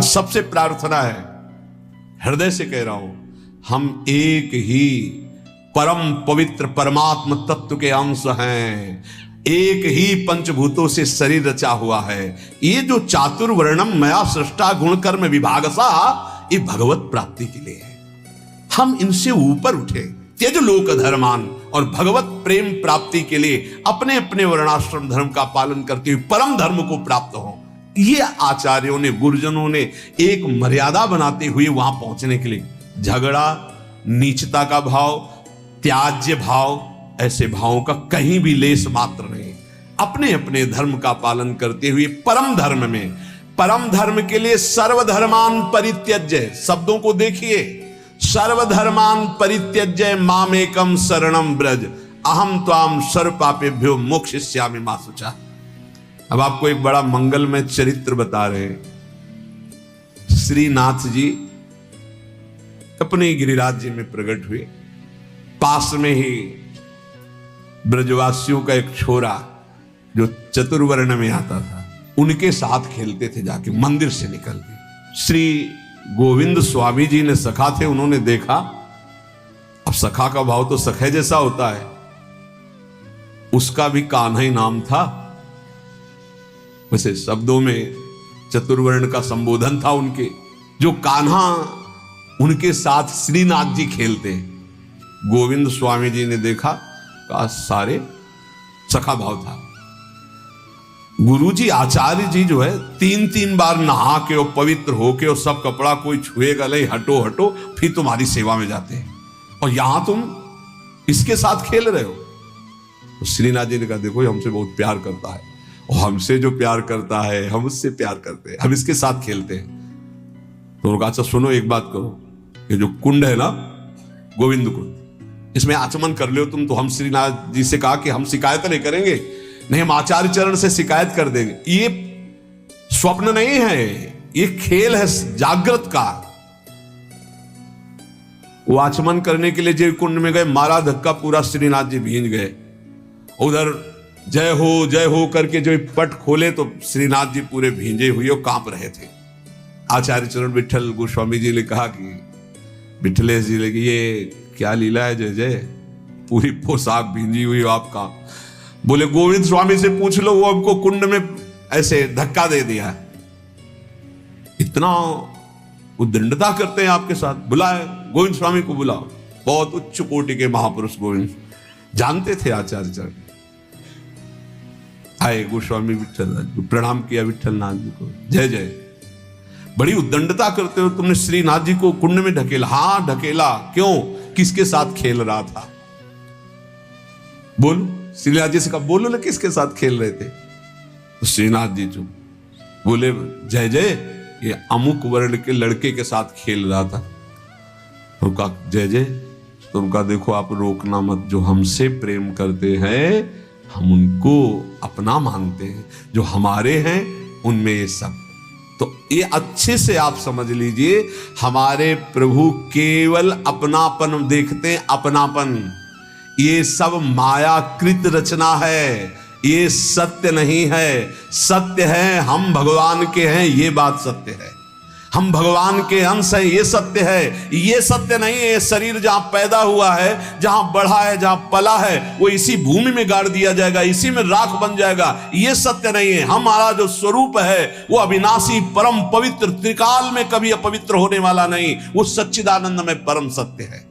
सबसे प्रार्थना है, हृदय से कह रहा हूं, हम एक ही परम पवित्र परमात्म तत्व के अंश हैं, एक ही पंचभूतों से शरीर रचा हुआ है। ये जो चातुर्वर्णम मया सृष्टा गुण कर्म विभागसा, ये भगवत प्राप्ति के लिए है। हम इनसे ऊपर उठे, त्यज लोक धर्मान, और भगवत प्रेम प्राप्ति के लिए अपने अपने वर्णाश्रम धर्म का पालन करते हुए परम धर्म को प्राप्त हो। ये आचार्यों ने, गुरुजनों ने एक मर्यादा बनाते हुए वहां पहुंचने के लिए, झगड़ा, नीचता का भाव, त्याज्य भाव, ऐसे भावों का कहीं भी लेस मात्र नहीं, अपने अपने धर्म का पालन करते हुए परम धर्म में, परम धर्म के लिए सर्वधर्मान परित्यज्य, शब्दों को देखिए, सर्वधर्मान परित्यज्य मामेकम शरणम ब्रज अहम त्वाम सर्व पापेभ्यो मोक्षयिष्यामि मा शुचा। अब आपको एक बड़ा मंगलमय चरित्र बता रहे हैं। श्रीनाथ जी अपने गिरिराज जी में प्रकट हुए, पास में ही ब्रजवासियों का एक छोरा जो चतुर्वर्ण में आता था, उनके साथ खेलते थे, जाके मंदिर से निकल के। श्री गोविंद स्वामी जी ने, सखा थे, उन्होंने देखा। अब सखा का भाव तो सखे जैसा होता है, उसका भी कान्हा ही नाम था। वैसे शब्दों में चतुर्वर्ण का संबोधन था उनके। जो कान्हा उनके साथ श्रीनाथ जी खेलते, गोविंद स्वामी जी ने देखा, का सारे सखा भाव था। गुरुजी आचार्य जी जो है 3-3 बार नहा के और पवित्र होके और सब कपड़ा कोई छुएगा नहीं, हटो हटो, फिर तुम्हारी सेवा में जाते हैं, और यहां तुम इसके साथ खेल रहे हो। तो श्रीनाथ जी ने कहा, देखो ये हमसे बहुत प्यार करता है, और हमसे जो प्यार करता है हम उससे प्यार करते हैं, हम इसके साथ खेलते हैं। तो उन्होंने कहा, अच्छा सुनो, एक बात करो, ये जो कुंड है ना, गोविंद कुंड, इसमें आचमन कर लो तुम। तो हम श्रीनाथ जी से कहा कि हम शिकायत नहीं करेंगे, नहीं, हम आचार्य चरण से शिकायत कर देंगे। ये स्वप्न नहीं है, ये खेल है जागृत का। वो आचमन करने के लिए जो कुंड में गए, मारा धक्का, पूरा श्रीनाथ जी भींज गए। उधर जय हो करके जो पट खोले तो श्रीनाथ जी पूरे भींजे हुए और कांप रहे थे। आचार्य चरण विठल गोस्वामी जी ने कहा कि विठलेश जी ने, ये क्या लीला है जय जय, पूरी पोशाक भींजी हुई हो आपका। बोले गोविंद स्वामी से पूछ लो, वो हमको कुंड में ऐसे धक्का दे दिया। इतना उद्दंडता करते हैं आपके साथ, बुलाए गोविंद स्वामी को, बुलाओ। बहुत उच्च कोटि के महापुरुष गोविंद जानते थे आचार्य चरण। आए गोस्वामी विठल, प्रणाम किया विठल नाथ जी को, जय जय, बड़ी उद्दंडता करते हो तुमने श्रीनाथ जी को कुंड में ढकेला। हाँ ढकेला, क्यों, किसके साथ खेल रहा था, बोलो। श्रीनाथ जी से कहा, बोलो ना किसके साथ खेल रहे थे। तो श्रीनाथ जी चुप, बोले जय जय, ये अमुक वर्ण के लड़के के साथ खेल रहा था। तो कहा जय जय, तो उनका देखो आप रोकना मत, जो हमसे प्रेम करते हैं हम उनको अपना मानते हैं, जो हमारे हैं उनमें ये सब। तो ये अच्छे से आप समझ लीजिए, हमारे प्रभु केवल अपनापन देखते हैं, अपनापन। ये सब मायाकृत रचना है, ये सत्य नहीं है। सत्य है हम भगवान के हैं, ये बात सत्य है। हम भगवान के अंश हैं, ये सत्य है। ये सत्य नहीं है शरीर जहां पैदा हुआ है, जहां बढ़ा है, जहां पला है, वो इसी भूमि में गाड़ दिया जाएगा, इसी में राख बन जाएगा। ये सत्य नहीं है। हमारा जो स्वरूप है वो अविनाशी, परम पवित्र, त्रिकाल में कभी अपवित्र होने वाला नहीं, वो सच्चिदानंद में परम सत्य है।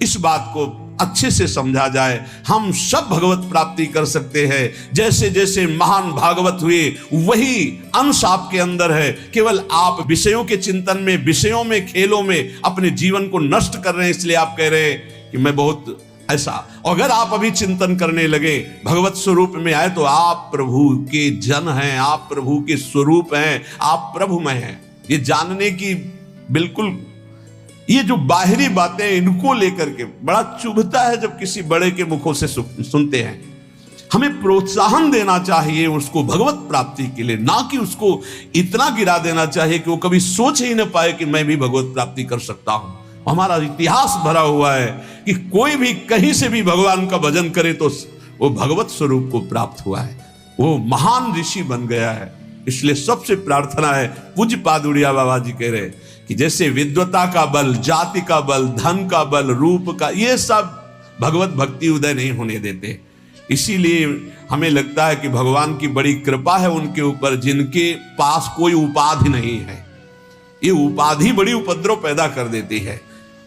इस बात को अच्छे से समझा जाए, हम सब भगवत प्राप्ति कर सकते हैं। जैसे जैसे महान भागवत हुए, वही अंश आपके अंदर है। केवल आप विषयों के चिंतन में, विषयों में, खेलों में अपने जीवन को नष्ट कर रहे हैं, इसलिए आप कह रहे हैं कि मैं बहुत ऐसा। अगर आप अभी चिंतन करने लगे, भगवत स्वरूप में आए, तो आप प्रभु के जन हैं, आप प्रभु के स्वरूप हैं, आप प्रभुमय हैं। ये जानने की बिल्कुल, ये जो बाहरी बातें इनको लेकर के बड़ा चुभता है जब किसी बड़े के मुखों से सुनते हैं। हमें प्रोत्साहन देना चाहिए उसको भगवत प्राप्ति के लिए, ना कि उसको इतना गिरा देना चाहिए कि वो कभी सोच ही न पाए कि मैं भी भगवत प्राप्ति कर सकता हूं। हमारा इतिहास भरा हुआ है कि कोई भी कहीं से भी भगवान का भजन करे तो वो भगवत स्वरूप को प्राप्त हुआ है, वो महान ऋषि बन गया है। इसलिए सबसे प्रार्थना है, पूज्य पादुड़िया बाबा जी कह रहे कि जैसे विद्वता का बल, जाति का बल, धन का बल, रूप का, ये सब भगवत भक्ति उदय नहीं होने देते। इसीलिए हमें लगता है कि भगवान की बड़ी कृपा है उनके ऊपर, जिनके पास कोई उपाधि नहीं है। ये उपाधि बड़ी उपद्रव पैदा कर देती है,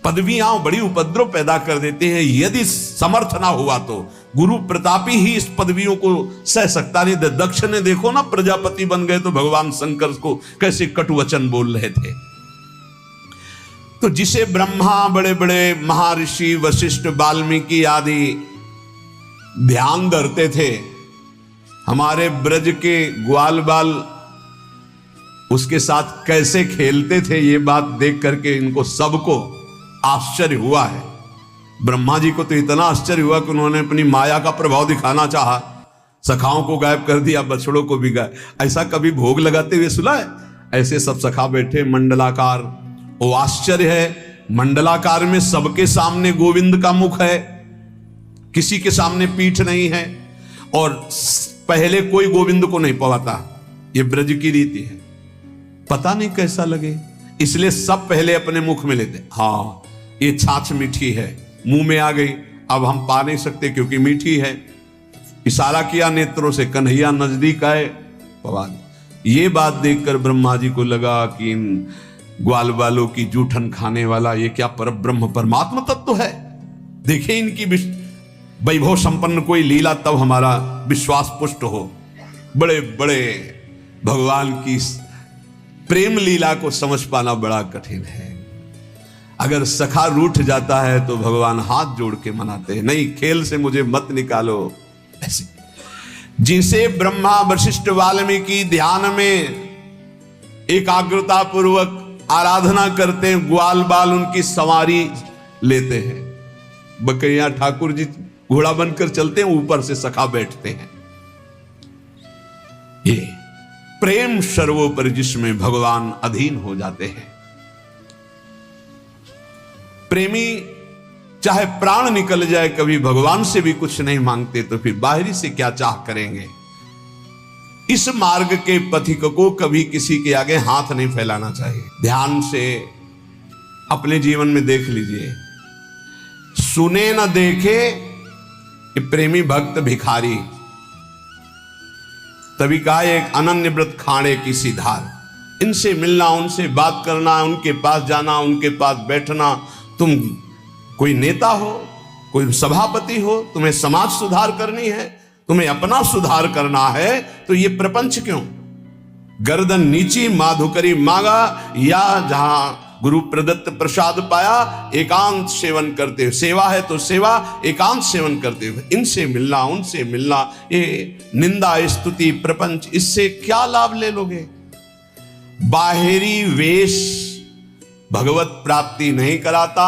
पदवियां बड़ी उपद्रव पैदा कर देते हैं। यदि समर्थ ना हुआ तो गुरु प्रतापी ही इस पदवियों को सह सकता नहीं। दक्ष ने देखो ना, प्रजापति बन गए तो भगवान शंकर को कैसे कटु वचन बोल रहे थे। तो जिसे ब्रह्मा, बड़े बड़े महर्षि वशिष्ठ, वाल्मीकि आदि ध्यान धरते थे, हमारे ब्रज के ग्वाल बाल उसके साथ कैसे खेलते थे, ये बात देख करके इनको सबको आश्चर्य हुआ है। ब्रह्मा जी को तो इतना आश्चर्य हुआ कि उन्होंने अपनी माया का प्रभाव दिखाना चाहा, सखाओं को गायब कर दिया, बछड़ों को भी गायब। ऐसा कभी भोग लगाते हुए सुना है? ऐसे सब सखा बैठे मंडलाकार। वो आश्चर्य है, मंडलाकार में सबके सामने गोविंद का मुख है, किसी के सामने पीठ नहीं है, और पहले कोई गोविंद को नहीं पवाता। ये ब्रज की रीति है, पता नहीं कैसा लगे, इसलिए सब पहले अपने मुख में लेते। हाँ, ये छाछ मीठी है, मुंह में आ गई, अब हम पा नहीं सकते क्योंकि मीठी है। इशारा किया नेत्रों से, कन्हैया नजदीक आए, पवा दे। ये बात देखकर ब्रह्मा जी को लगा कि इन ग्वाल बालों की जूठन खाने वाला ये क्या परब्रह्म परमात्मा तत्व है। देखे इनकी वैभव संपन्न कोई लीला, तब हमारा विश्वास पुष्ट हो। बड़े बड़े भगवान की प्रेम लीला को समझ पाना बड़ा कठिन है। अगर सखा रूठ जाता है तो भगवान हाथ जोड़ के मनाते हैं, नहीं खेल से मुझे मत निकालो। ऐसे जिसे ब्रह्मा वशिष्ठ वाल्मीकि ध्यान में एकाग्रता पूर्वक आराधना करते हैं, ग्वाल बाल उनकी सवारी लेते हैं। बकैया ठाकुर जी घोड़ा बनकर चलते हैं, ऊपर से सखा बैठते हैं। ये प्रेम सर्वोपरि, जिसमें भगवान अधीन हो जाते हैं। प्रेमी चाहे प्राण निकल जाए, कभी भगवान से भी कुछ नहीं मांगते, तो फिर बाहरी से क्या चाह करेंगे। इस मार्ग के पथिक को कभी किसी के आगे हाथ नहीं फैलाना चाहिए। ध्यान से अपने जीवन में देख लीजिए, सुने न देखे कि प्रेमी भक्त भिखारी। तभी कहा एक अनन्य व्रत खाड़े की सी धार। इनसे मिलना, उनसे बात करना, उनके पास जाना, उनके पास बैठना। तुम कोई नेता हो, कोई सभापति हो, तुम्हें समाज सुधार करनी है, तुम्हें अपना सुधार करना है, तो ये प्रपंच क्यों? गर्दन नीची माधुकरी मांगा, या जहां गुरु प्रदत्त प्रसाद पाया, एकांत सेवन करते हुए। सेवा है तो सेवा, एकांत सेवन करते हुए। इनसे मिलना, उनसे मिलना, ये निंदा स्तुति प्रपंच, इससे क्या लाभ ले लोगे? बाहरी वेश भगवत प्राप्ति नहीं कराता,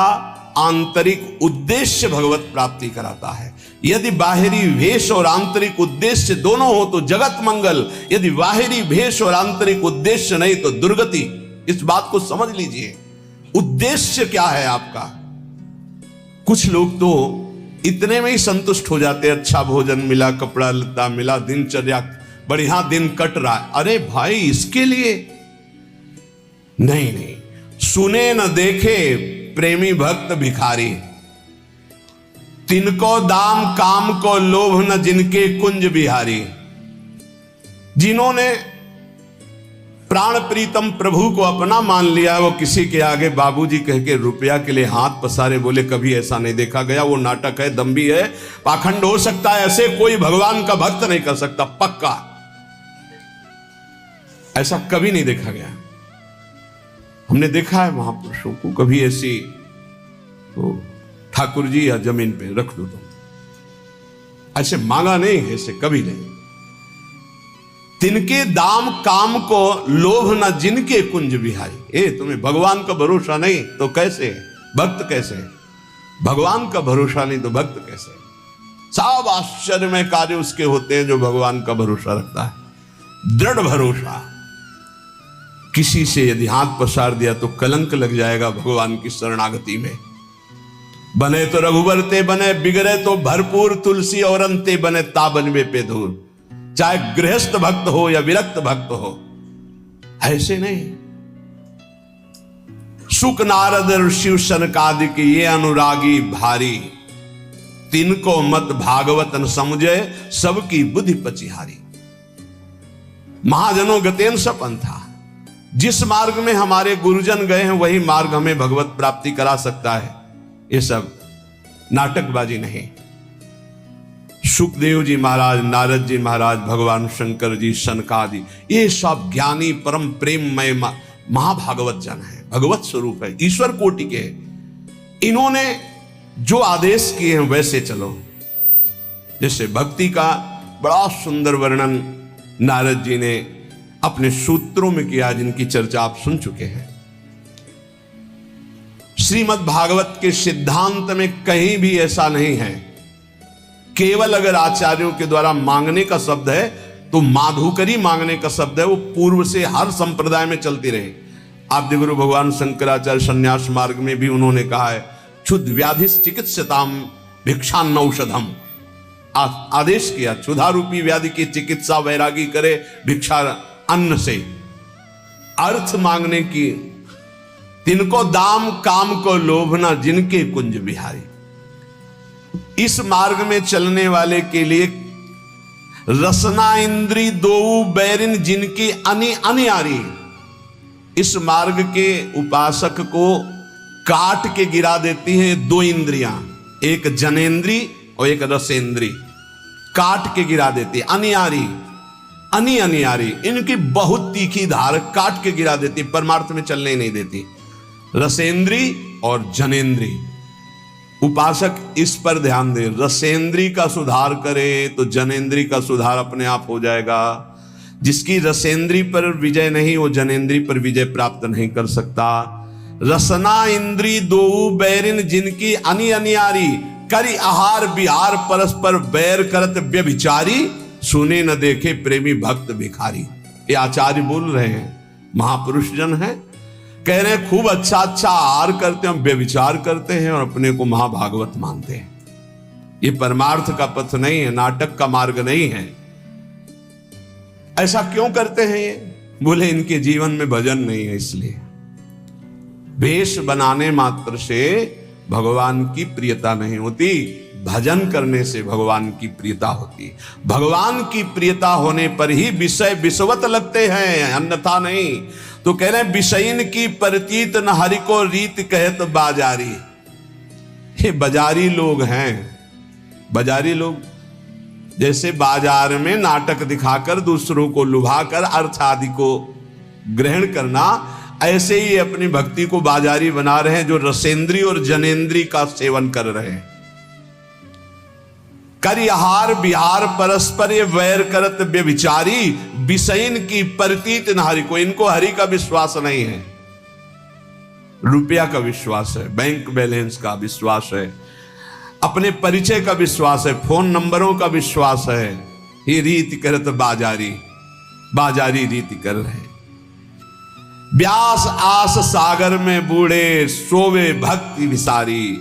आंतरिक उद्देश्य भगवत प्राप्ति कराता है। यदि बाहरी वेश और आंतरिक उद्देश्य दोनों हो तो जगत मंगल, यदि बाहरी वेश और आंतरिक उद्देश्य नहीं तो दुर्गति। इस बात को समझ लीजिए, उद्देश्य क्या है आपका। कुछ लोग तो इतने में ही संतुष्ट हो जाते हैं, अच्छा भोजन मिला, कपड़ा लत्ता मिला, दिनचर्या बढ़िया दिन कट रहा है। अरे भाई, इसके लिए नहीं नहीं, सुने न देखे प्रेमी भक्त भिखारी, तिनको दाम काम को लोभ न जिनके कुंज बिहारी। जिन्होंने प्राण प्रीतम प्रभु को अपना मान लिया, वो किसी के आगे बाबूजी कह के रुपया के लिए हाथ पसारे बोले, कभी ऐसा नहीं देखा गया। वो नाटक है, दम्भी है, पाखंड हो सकता है, ऐसे कोई भगवान का भक्त नहीं कर सकता, पक्का। ऐसा कभी नहीं देखा गया। हमने देखा है महापुरुषों को, कभी ऐसी तो ठाकुर जी या जमीन पे रख दो तुम, ऐसे मांगा नहीं, ऐसे कभी नहीं। तिनके दाम काम को लोभ न जिनके कुंज बिहारी। ए, तुम्हें भगवान का भरोसा नहीं तो कैसे भक्त, कैसे भगवान का भरोसा नहीं तो भक्त कैसे? सब आश्चर्यमय कार्य उसके होते हैं जो भगवान का भरोसा रखता है, दृढ़ भरोसा। किसी से यदि हाथ पसार दिया तो कलंक लग जाएगा भगवान की शरणागति में। बने तो रघुवर ते बने, बिगड़े तो भरपूर तुलसी और अंते बने ताबन में पे धूर। चाहे गृहस्थ भक्त हो या विरक्त भक्त हो, ऐसे नहीं। सुक नारद शिव सनकादिक ये अनुरागी भारी, तिनको मत भागवत न समझे सबकी बुद्धि पचिहारी। महाजनों गतेन सपन था, जिस मार्ग में हमारे गुरुजन गए हैं वही मार्ग हमें भगवत प्राप्ति करा सकता है। ये सब नाटकबाजी नहीं। सुखदेव जी महाराज, नारद जी महाराज, भगवान शंकर जी, सनकादि, ये सब ज्ञानी परम प्रेममय महाभागवत जन है, भगवत स्वरूप है, ईश्वर कोटि के। इन्होंने जो आदेश किए हैं वैसे चलो। जैसे भक्ति का बड़ा सुंदर वर्णन नारद जी ने अपने सूत्रों में किया, जिनकी चर्चा आप सुन चुके हैं। श्रीमद् भागवत के सिद्धांत में कहीं भी ऐसा नहीं है। केवल अगर आचार्यों के द्वारा मांगने का शब्द है तो माधुकरी मांगने का शब्द है, वो पूर्व से हर संप्रदाय में चलती रही। आद्य गुरु भगवान शंकराचार्य संन्यास मार्ग में भी उन्होंने कहा है, क्षुद्ध व्याधि चिकित्सताम भिक्षान्न औषधम, आदेश किया क्षुधा रूपी व्याधि की चिकित्सा वैरागी करे भिक्षा अन्न से। अर्थ मांगने की, तिनको दाम काम को लोभना जिनके कुंज बिहारी। इस मार्ग में चलने वाले के लिए रसना इंद्री दो बैरिन जिनकी अनियारी। इस मार्ग के उपासक को काट के गिरा देती हैं दो इंद्रियां, एक जनेन्द्री और एक रसेंद्री, काट के गिरा देती है। अनियारी, अनियारी, इनकी बहुत तीखी धार काट के गिरा देती, परमार्थ में चलने ही नहीं देती। रसेंद्री और जनेन्द्री, उपासक इस पर ध्यान दे। रसेंद्री का सुधार करे तो जनेन्द्री का सुधार अपने आप हो जाएगा। जिसकी रसेंद्री पर विजय नहीं, वो जनेन्द्री पर विजय प्राप्त नहीं कर सकता। रसना इंद्री दो बैरिन जिनकी अनियारी, करी आहार बिहार परस्पर बैर करत व्यभिचारी, सुने न देखे प्रेमी भक्त भिखारी। ये आचार्य बोल रहे हैं, महापुरुष जन हैं, कह रहे हैं खूब अच्छा आहार करते हैं, व्यभिचार करते हैं और अपने को महाभागवत मानते हैं। ये परमार्थ का पथ नहीं है, नाटक का मार्ग नहीं है। ऐसा क्यों करते हैं ये? बोले इनके जीवन में भजन नहीं है, इसलिए। वेश बनाने मात्र से भगवान की प्रियता नहीं होती, भजन करने से भगवान की प्रियता होती। भगवान की प्रियता होने पर ही विषय विषवत लगते हैं, अन्यथा नहीं। तो कह रहे हैं विषयन की प्रतीत न हरि को रीत कहत बाजारी। ये बाजारी लोग हैं। बाजारी लोग जैसे बाजार में नाटक दिखाकर दूसरों को लुभाकर अर्थ आदि को ग्रहण करना, ऐसे ही अपनी भक्ति को बाजारी बना रहे हैं, जो रसेंद्री और जनेन्द्री का सेवन कर रहे हैं। करि आहार बिहार परस्पर ये वैर करत व्यभिचारी, विषयन की प्रतीत न हरि को। इनको हरि का विश्वास नहीं है, रुपया का विश्वास है, बैंक बैलेंस का विश्वास है, अपने परिचय का विश्वास है, फोन नंबरों का विश्वास है। ये रीति करत बाजारी रीति कर रहे। व्यास आस सागर में बूढ़े सोवे भक्ति विसारी।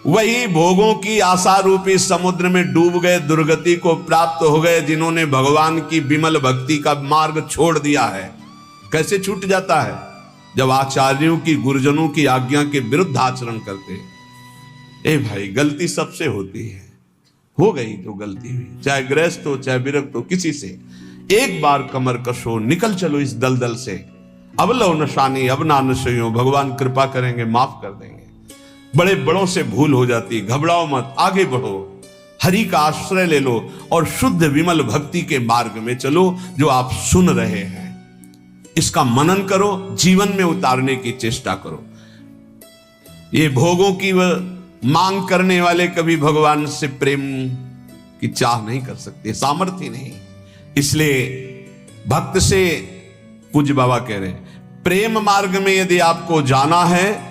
वही भोगों की आशा रूपी समुद्र में डूब गए, दुर्गति को प्राप्त हो गए, जिन्होंने भगवान की विमल भक्ति का मार्ग छोड़ दिया है। कैसे छूट जाता है? जब आचार्यों की, गुरुजनों की आज्ञा के विरुद्ध आचरण करते हैं। ए भाई, गलती सबसे होती है, हो गई जो गलती हुई, चाहे गृहस्थ हो चाहे विरक्त हो, किसी से एक बार कमर कसो, निकल चलो इस दलदल से। अब लो नशानी, अब ना नशो, भगवान कृपा करेंगे, माफ कर देंगे। बड़े बड़ों से भूल हो जाती, घबराओ मत, आगे बढ़ो, हरि का आश्रय ले लो और शुद्ध विमल भक्ति के मार्ग में चलो जो आप सुन रहे हैं। इसका मनन करो, जीवन में उतारने की चेष्टा करो। ये भोगों की मांग करने वाले कभी भगवान से प्रेम की चाह नहीं कर सकते, सामर्थ्य नहीं। इसलिए भक्त से, पूज्य बाबा कह रहे हैं, प्रेम मार्ग में यदि आपको जाना है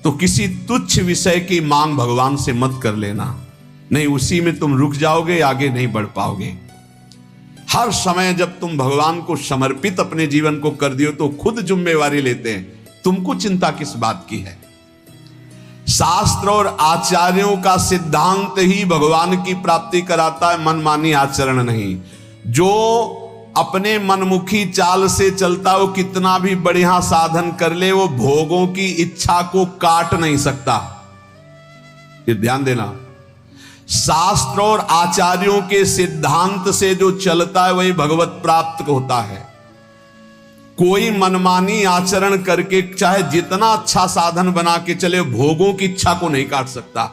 तो किसी तुच्छ विषय की मांग भगवान से मत कर लेना, नहीं उसी में तुम रुक जाओगे, आगे नहीं बढ़ पाओगे। हर समय जब तुम भगवान को समर्पित अपने जीवन को कर दियो तो खुद जिम्मेवारी लेते हैं, तुमको चिंता किस बात की है। शास्त्र और आचार्यों का सिद्धांत ही भगवान की प्राप्ति कराता है, मनमानी आचरण नहीं। जो अपने मनमुखी चाल से चलता, वो कितना भी बढ़िया साधन कर ले, वो भोगों की इच्छा को काट नहीं सकता। ये ध्यान देना, शास्त्र और आचार्यों के सिद्धांत से जो चलता है वही भगवत प्राप्त होता है। कोई मनमानी आचरण करके चाहे जितना अच्छा साधन बना के चले, भोगों की इच्छा को नहीं काट सकता।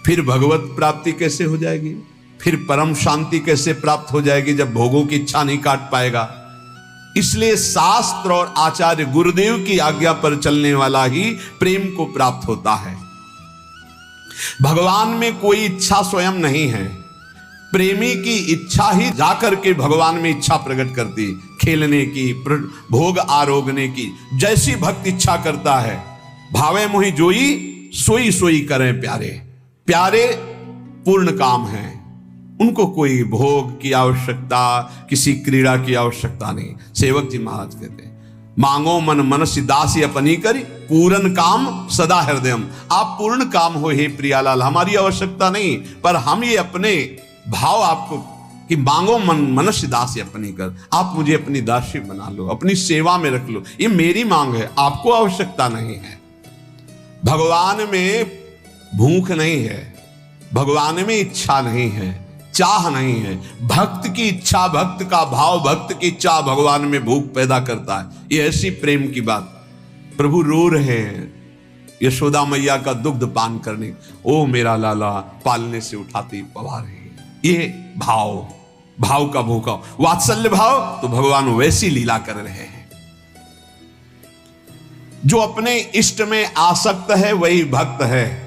फिर भगवत प्राप्ति कैसे हो जाएगी, फिर परम शांति कैसे प्राप्त हो जाएगी जब भोगों की इच्छा नहीं काट पाएगा। इसलिए शास्त्र और आचार्य गुरुदेव की आज्ञा पर चलने वाला ही प्रेम को प्राप्त होता है। भगवान में कोई इच्छा स्वयं नहीं है, प्रेमी की इच्छा ही जाकर के भगवान में इच्छा प्रकट करती, खेलने की, भोग आरोगने की। जैसी भक्त इच्छा करता है, भावे मोहि जोई सोई सोई करें प्यारे। प्यारे पूर्ण काम है, उनको कोई भोग की आवश्यकता, किसी क्रीड़ा की आवश्यकता नहीं। सेवक जी महाराज कहते हैं, मांगो मन मनसि दासी अपनी करी, पूर्ण काम सदा हृदयम। आप पूर्ण काम हो हे प्रियालाल, हमारी आवश्यकता नहीं, पर हम ये अपने भाव आपको कि मांगो मन मनुष्य दासी अपनी कर, आप मुझे अपनी दासी बना लो, अपनी सेवा में रख लो, ये मेरी मांग है, आपको आवश्यकता नहीं है। भगवान में भूख नहीं है, भगवान में इच्छा नहीं है, चाह नहीं है। भक्त की इच्छा, भक्त का भाव, भक्त की इच्छा भगवान में भूख पैदा करता है। ये ऐसी प्रेम की बात। प्रभु रो रहे हैं यशोदा मैया का दुग्ध पान करने, ओ मेरा लाला पालने से उठाती पवा रही है। ये भाव, भाव का भूखा वात्सल्य भाव, तो भगवान वैसी लीला कर रहे हैं। जो अपने इष्ट में आसक्त है वही भक्त है।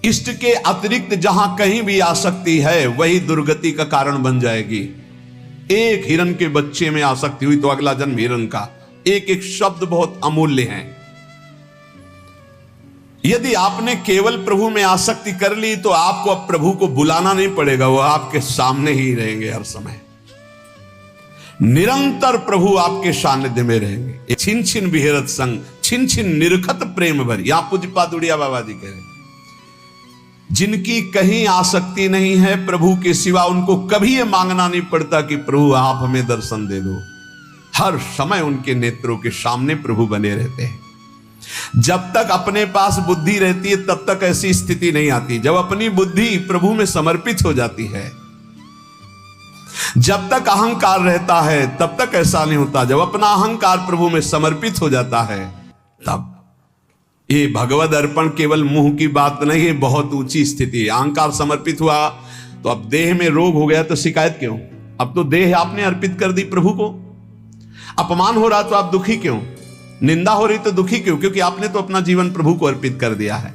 इष्ट के अतिरिक्त जहां कहीं भी आसक्ति है वही दुर्गति का कारण बन जाएगी। एक हिरन के बच्चे में आसक्ति हुई तो अगला जन्म हिरन का। एक एक शब्द बहुत अमूल्य है। यदि आपने केवल प्रभु में आसक्ति कर ली तो आपको अब प्रभु को बुलाना नहीं पड़ेगा, वो आपके सामने ही रहेंगे हर समय। निरंतर प्रभु आपके सानिध्य में रहेंगे। छिन छिन बिहरत संग, छिन छिन निरखत प्रेम भर। यहां पूज्यपाद उड़िया बाबा जी कह रहे, जिनकी कहीं आसक्ति नहीं है प्रभु के सिवा, उनको कभी यह मांगना नहीं पड़ता कि प्रभु आप हमें दर्शन दे दो। हर समय उनके नेत्रों के सामने प्रभु बने रहते हैं। जब तक अपने पास बुद्धि रहती है तब तक ऐसी स्थिति नहीं आती। जब अपनी बुद्धि प्रभु में समर्पित हो जाती है, जब तक अहंकार रहता है तब तक ऐसा नहीं होता। जब अपना अहंकार प्रभु में समर्पित हो जाता है तब ये भगवद अर्पण केवल मुंह की बात नहीं है, बहुत ऊंची स्थिति है। अहंकार समर्पित हुआ तो अब देह में रोग हो गया तो शिकायत क्यों? अब तो देह आपने अर्पित कर दी प्रभु को। अपमान हो रहा तो आप दुखी क्यों? निंदा हो रही तो दुखी क्यों? क्योंकि आपने तो अपना जीवन प्रभु को अर्पित कर दिया है।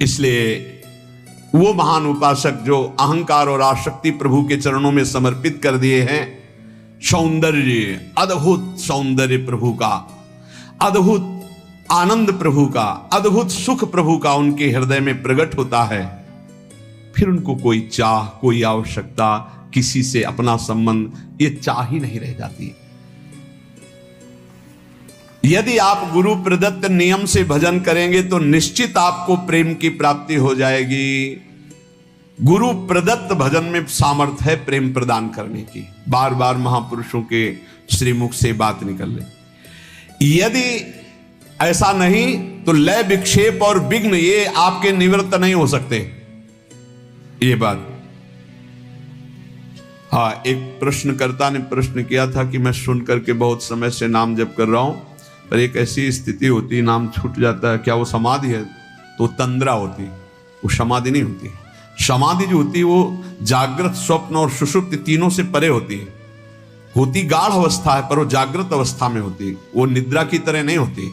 इसलिए वो महान उपासक जो अहंकार और आसक्ति प्रभु के चरणों में समर्पित कर दिए हैं, सौंदर्य, अद्भुत सौंदर्य प्रभु का, अद्भुत आनंद प्रभु का, अद्भुत सुख प्रभु का उनके हृदय में प्रकट होता है। फिर उनको कोई चाह, कोई आवश्यकता, किसी से अपना संबंध, ये चाह ही नहीं रह जाती। यदि आप गुरु प्रदत्त नियम से भजन करेंगे तो निश्चित आपको प्रेम की प्राप्ति हो जाएगी। गुरु प्रदत्त भजन में सामर्थ्य है प्रेम प्रदान करने की। बार बार महापुरुषों के श्रीमुख से बात निकल रही। यदि ऐसा नहीं तो लय, विक्षेप और विघ्न ये आपके निवृत्त नहीं हो सकते। ये बात, हाँ, एक प्रश्नकर्ता ने प्रश्न किया था कि मैं सुन करके बहुत समय से नाम जप कर रहा हूं, पर एक ऐसी स्थिति होती, नाम छूट जाता है, क्या वो समाधि है? तो तंद्रा होती, वो समाधि नहीं होती। समाधि जो होती है वो जागृत, स्वप्न और सुषुप्ति तीनों से परे होती है। होती गाढ़ अवस्था है पर वो जागृत अवस्था में होती, वो निद्रा की तरह नहीं होती।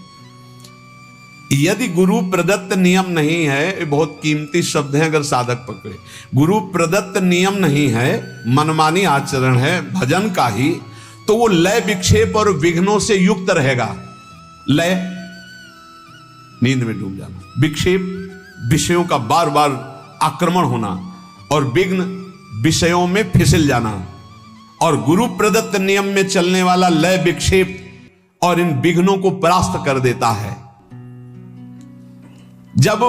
यदि गुरु प्रदत्त नियम नहीं है, ये बहुत कीमती शब्द है अगर साधक पकड़े, गुरु प्रदत्त नियम नहीं है, मनमानी आचरण है भजन का ही, तो वो लय, विक्षेप और विघ्नों से युक्त रहेगा। लय, नींद में डूब जाना, विक्षेप, विषयों का बार बार आक्रमण होना, और विघ्न, विषयों में फिसल जाना। और गुरु प्रदत्त नियम में चलने वाला लय, विक्षेप और इन विघ्नों को परास्त कर देता है। जब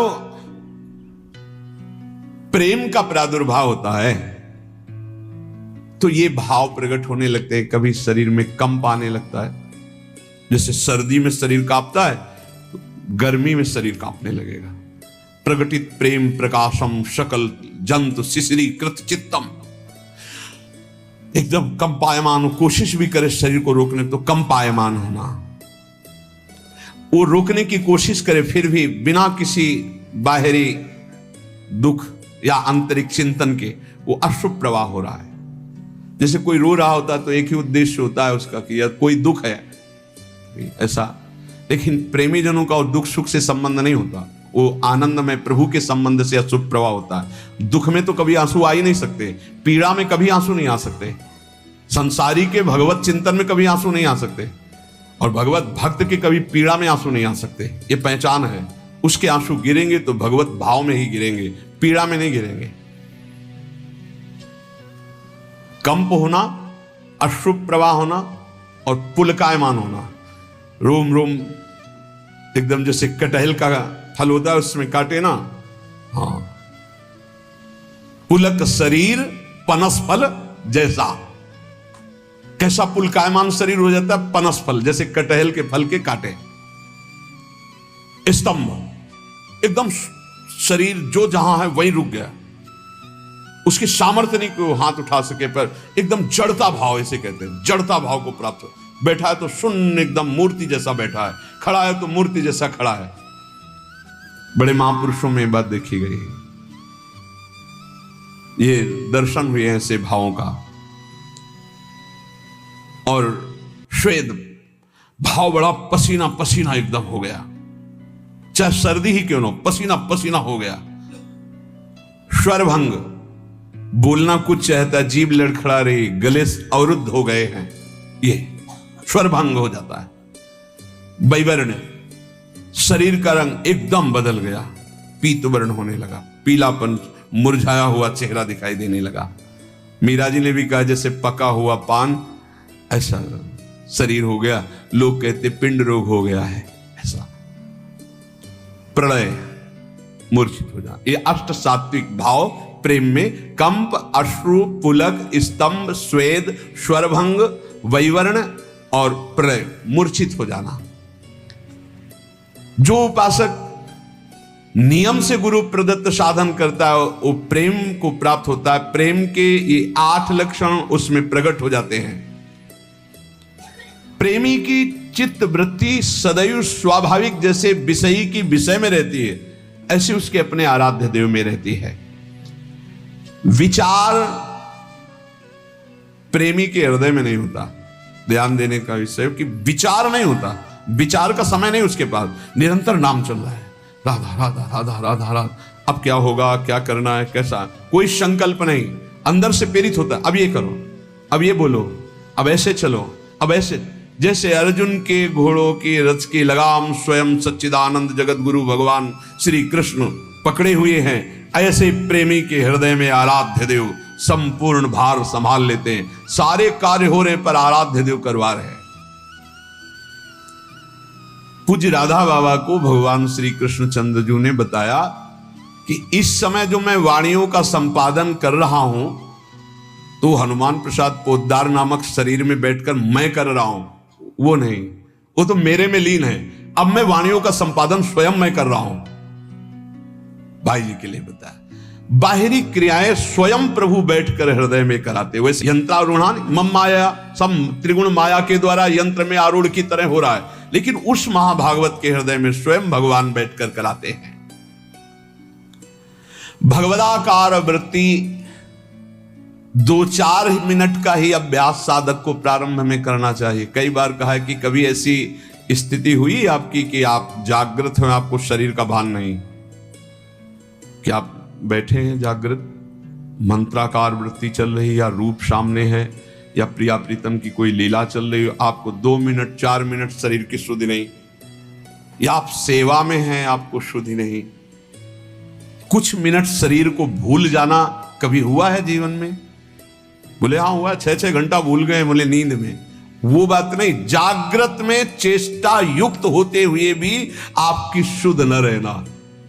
प्रेम का प्रादुर्भाव होता है तो ये भाव प्रकट होने लगते हैं। कभी शरीर में कंप आने लगता है, जैसे सर्दी में शरीर कांपता है तो गर्मी में शरीर कांपने लगेगा। प्रकटित प्रेम प्रकाशम शकल जंतु शिशिरी कृत चित्तम, एकदम कंपायमान हो, कोशिश भी करे शरीर को रोकने तो कंपायमान होना, वो रोकने की कोशिश करे फिर भी बिना किसी बाहरी दुख या आंतरिक चिंतन के वो अशुभ प्रवाह हो रहा है। जैसे कोई रो रहा होता है तो एक ही उद्देश्य होता है उसका कि यार कोई दुख है ऐसा, लेकिन प्रेमी जनों का और दुख सुख से संबंध नहीं होता, वो आनंद में प्रभु के संबंध से अशुभ प्रवाह होता है। दुख में तो कभी आंसू आ ही नहीं सकते, पीड़ा में कभी आंसू नहीं आ सकते, संसारी के भगवत चिंतन में कभी आंसू नहीं आ सकते, और भगवत भक्त के कभी पीड़ा में आंसू नहीं आ सकते। ये पहचान है, उसके आंसू गिरेंगे तो भगवत भाव में ही गिरेंगे, पीड़ा में नहीं गिरेंगे। कंप होना, अश्रु प्रवाह होना और पुलकायमान होना, रोम रोम एकदम जैसे कटहल का फल होता है उसमें काटे ना, हाँ, पुलक शरीर पनस फल जैसा। कैसा पुलकायमान शरीर हो जाता है? पनस फल, जैसे कटहल के फल के काटे, स्तंभ, एकदम शरीर जो जहां है वहीं रुक गया, उसकी सामर्थ्य नहीं कि वो हाथ उठा सके, पर एकदम जड़ता भाव, इसे कहते हैं जड़ता भाव को प्राप्त हो। बैठा है तो शून्य, एकदम मूर्ति जैसा बैठा है, खड़ा है तो मूर्ति जैसा खड़ा है। बड़े महापुरुषों में बात देखी गई, ये दर्शन हुए ऐसे भावों का। और श्वेत भाव बड़ा पसीना पसीना एकदम हो गया, चाहे सर्दी ही क्यों ना, पसीना पसीना हो गया। स्वरभंग, बोलना कुछ चाहता, जीभ लड़खड़ा रही, गले अवरुद्ध हो गए हैं, ये स्वरभंग हो जाता है। वैवर्ण, शरीर का रंग एकदम बदल गया, पीत वर्ण होने लगा, पीलापन, मुरझाया हुआ चेहरा दिखाई देने लगा। मीरा जी ने भी कहा जैसे पका हुआ पान ऐसा शरीर हो गया, लोग कहते पिंड रोग हो गया है ऐसा। प्रलय, मूर्छित हो जा, ये अष्ट सात्विक भाव प्रेम में कंप, अश्रु, पुलक, स्तंभ, स्वेद, स्वरभंग, वैवर्ण और प्रलय, मूर्छित हो जाना। जो उपासक नियम से गुरु प्रदत्त साधन करता है वो प्रेम को प्राप्त होता है। प्रेम के ये 8 लक्षण उसमें प्रकट हो जाते हैं। प्रेमी की चित्त वृत्ति सदैव स्वाभाविक जैसे विषयी की विषय में रहती है, ऐसे उसके अपने आराध्य देव में रहती है। विचार प्रेमी के हृदय में नहीं होता, ध्यान देने का विषय कि विचार नहीं होता, विचार का समय नहीं उसके पास, निरंतर नाम चल रहा है, राधा राधा राधा राधा राधा। अब क्या होगा, क्या करना है, कैसा, कोई संकल्प नहीं, अंदर से प्रेरित होता है, अब ये करो, अब ये बोलो, अब ऐसे चलो, अब ऐसे। जैसे अर्जुन के घोड़ों की रथ की लगाम स्वयं सच्चिदानंद जगत गुरु भगवान श्री कृष्ण पकड़े हुए हैं, ऐसे प्रेमी के हृदय में आराध्य देव संपूर्ण भार संभाल लेते हैं। सारे कार्य हो रहे पर आराध्य देव करवा रहे हैं। पूज्य राधा बाबा को भगवान श्री कृष्णचंद्र जी ने बताया कि इस समय जो मैं वाणियों का संपादन कर रहा हूं तो हनुमान प्रसाद पोद्दार नामक शरीर में बैठकर मैं कर रहा हूं, वो नहीं, वो तो मेरे में लीन है। अब मैं वाणियों का संपादन स्वयं मैं कर रहा हूं। भाई जी के लिए बताया, बाहरी क्रियाएं स्वयं प्रभु बैठकर हृदय में कराते। वैसे यंत्रारूढ़ान मम माया, सम त्रिगुण माया के द्वारा यंत्र में आरूढ़ की तरह हो रहा है, लेकिन उस महाभागवत के हृदय में स्वयं भगवान बैठकर कराते हैं। भगवदाकार वृत्ति 2-4 मिनट का ही अभ्यास साधक को प्रारंभ में करना चाहिए। कई बार कहा है कि कभी ऐसी स्थिति हुई आपकी कि आप जागृत हैं, आपको शरीर का भान नहीं, कि आप बैठे हैं जागृत, मंत्राकार वृत्ति चल रही है, या रूप सामने है, या प्रिया प्रीतम की कोई लीला चल रही हो, आपको 2 मिनट 4 मिनट शरीर की शुद्धि नहीं, या आप सेवा में हैं, आपको शुद्धि नहीं। कुछ मिनट शरीर को भूल जाना कभी हुआ है जीवन में? बोले हाँ हुआ, 6-6 घंटा भूल गए, बोले नींद में। वो बात नहीं, जागृत में चेष्टा युक्त होते हुए भी आपकी शुद्ध न रहना,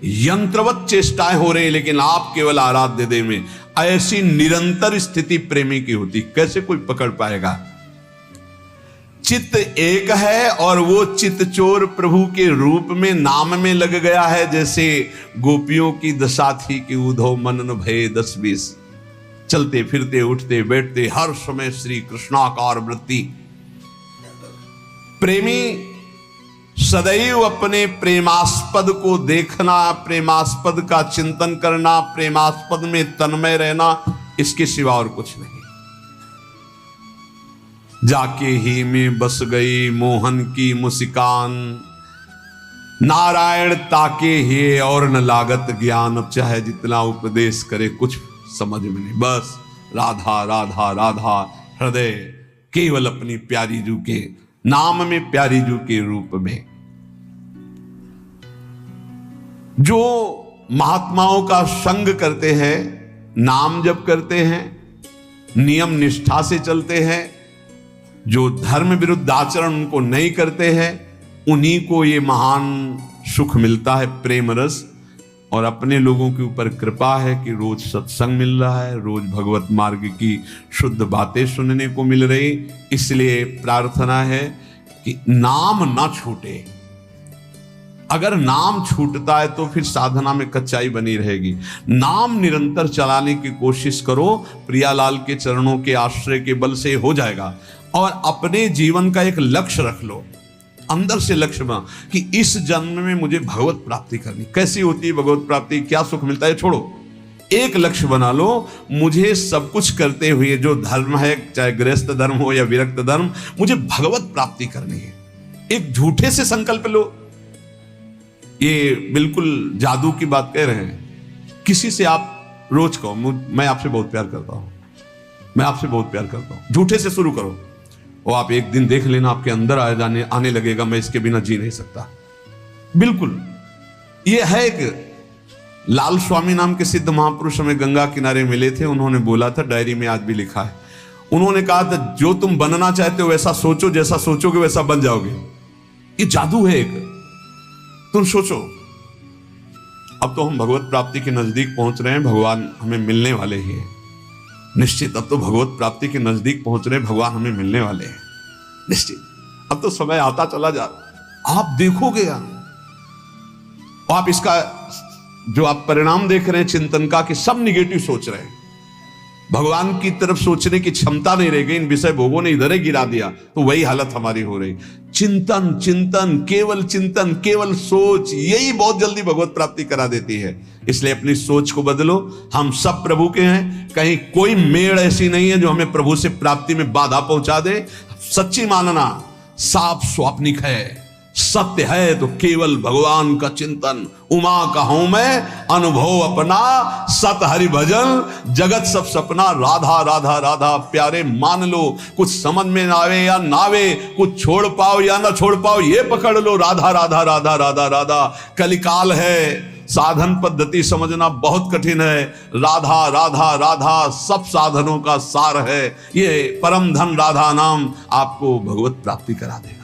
यंत्रवत चेष्टाएं हो रही, लेकिन आप केवल आराध्य देव में। ऐसी निरंतर स्थिति प्रेमी की होती, कैसे कोई पकड़ पाएगा? चित्त एक है और वो चित्त चोर प्रभु के रूप में नाम में लग गया है। जैसे गोपियों की दशा थी कि उधो मनन भये 10-20, चलते फिरते उठते बैठते हर समय श्री कृष्णाकार वृत्ति। प्रेमी सदैव अपने प्रेमास्पद को देखना, प्रेमास्पद का चिंतन करना, प्रेमास्पद में तन्मय रहना, इसके सिवा और कुछ नहीं। जाके ही में बस गई मोहन की मुस्कान, नारायण ताके ही और न लागत ज्ञान। अब चाहे जितना उपदेश करे कुछ समझ में नहीं, बस राधा राधा राधा हृदय केवल अपनी प्यारी जू के नाम में, प्यारी जू के रूप में। जो महात्माओं का संग करते हैं, नाम जप करते हैं, नियम निष्ठा से चलते हैं, जो धर्म विरुद्ध आचरण उनको नहीं करते हैं, उन्हीं को ये महान सुख मिलता है, प्रेम रस। और अपने लोगों के ऊपर कृपा है कि रोज सत्संग मिल रहा है, रोज भगवत मार्ग की शुद्ध बातें सुनने को मिल रही। इसलिए प्रार्थना है कि नाम ना छूटे। अगर नाम छूटता है तो फिर साधना में कच्चाई बनी रहेगी। नाम निरंतर चलाने की कोशिश करो, प्रियालाल के चरणों के आश्रय के बल से हो जाएगा। और अपने जीवन का एक लक्ष्य रख लो, अंदर से लक्ष्य बना कि इस जन्म में मुझे भगवत प्राप्ति करनी। कैसी होती है भगवत प्राप्ति, क्या सुख मिलता है, छोड़ो। एक लक्ष्य बना लो, मुझे सब कुछ करते हुए जो धर्म है, चाहे गृहस्थ धर्म हो या विरक्त धर्म, मुझे भगवत प्राप्ति करनी है। एक झूठे से संकल्प लो, ये बिल्कुल जादू की बात कह रहे हैं। किसी से आप रोज कहो मैं आपसे बहुत प्यार करता हूं, मैं आपसे बहुत प्यार करता हूं, झूठे से शुरू करो। और आप एक दिन देख लेना आपके अंदर आने लगेगा, मैं इसके बिना जी नहीं सकता। बिल्कुल ये है। एक लाल स्वामी नाम के सिद्ध महापुरुष हमें गंगा किनारे मिले थे, उन्होंने बोला था, डायरी में आज भी लिखा है, उन्होंने कहा था जो तुम बनना चाहते हो वैसा सोचो, जैसा सोचोगे वैसा बन जाओगे। ये जादू है एक, तुम सोचो। अब तो हम भगवत प्राप्ति के नजदीक पहुंच रहे हैं, भगवान हमें मिलने वाले ही हैं निश्चित। अब तो भगवत प्राप्ति के नजदीक पहुंच रहे हैं, भगवान हमें मिलने वाले हैं निश्चित। अब तो समय आता चला जा, आप देखोगे आप इसका जो आप परिणाम देख रहे हैं चिंतन का, कि सब निगेटिव सोच रहे हैं, भगवान की तरफ सोचने की क्षमता नहीं रह गई। इन विषय भोगों ने इधर ही गिरा दिया, तो वही हालत हमारी हो रही। चिंतन चिंतन केवल सोच, यही बहुत जल्दी भगवत प्राप्ति करा देती है। इसलिए अपनी सोच को बदलो। हम सब प्रभु के हैं, कहीं कोई मेड़ ऐसी नहीं है जो हमें प्रभु से प्राप्ति में बाधा पहुंचा दे। सच्ची मानना साफ स्वाप्निक है, सत्य है तो केवल भगवान का चिंतन। उमा कहूं मैं अनुभव अपना, सत हरि भजन जगत सब सपना। राधा राधा राधा प्यारे मान लो, कुछ समझ में ना आवे या ना आवे, कुछ छोड़ पाओ या ना छोड़ पाओ, ये पकड़ लो, राधा राधा राधा राधा राधा। कलिकाल है, साधन पद्धति समझना बहुत कठिन है। राधा राधा राधा सब साधनों का सार है। ये परम धन राधा नाम आपको भगवत प्राप्ति करा दे।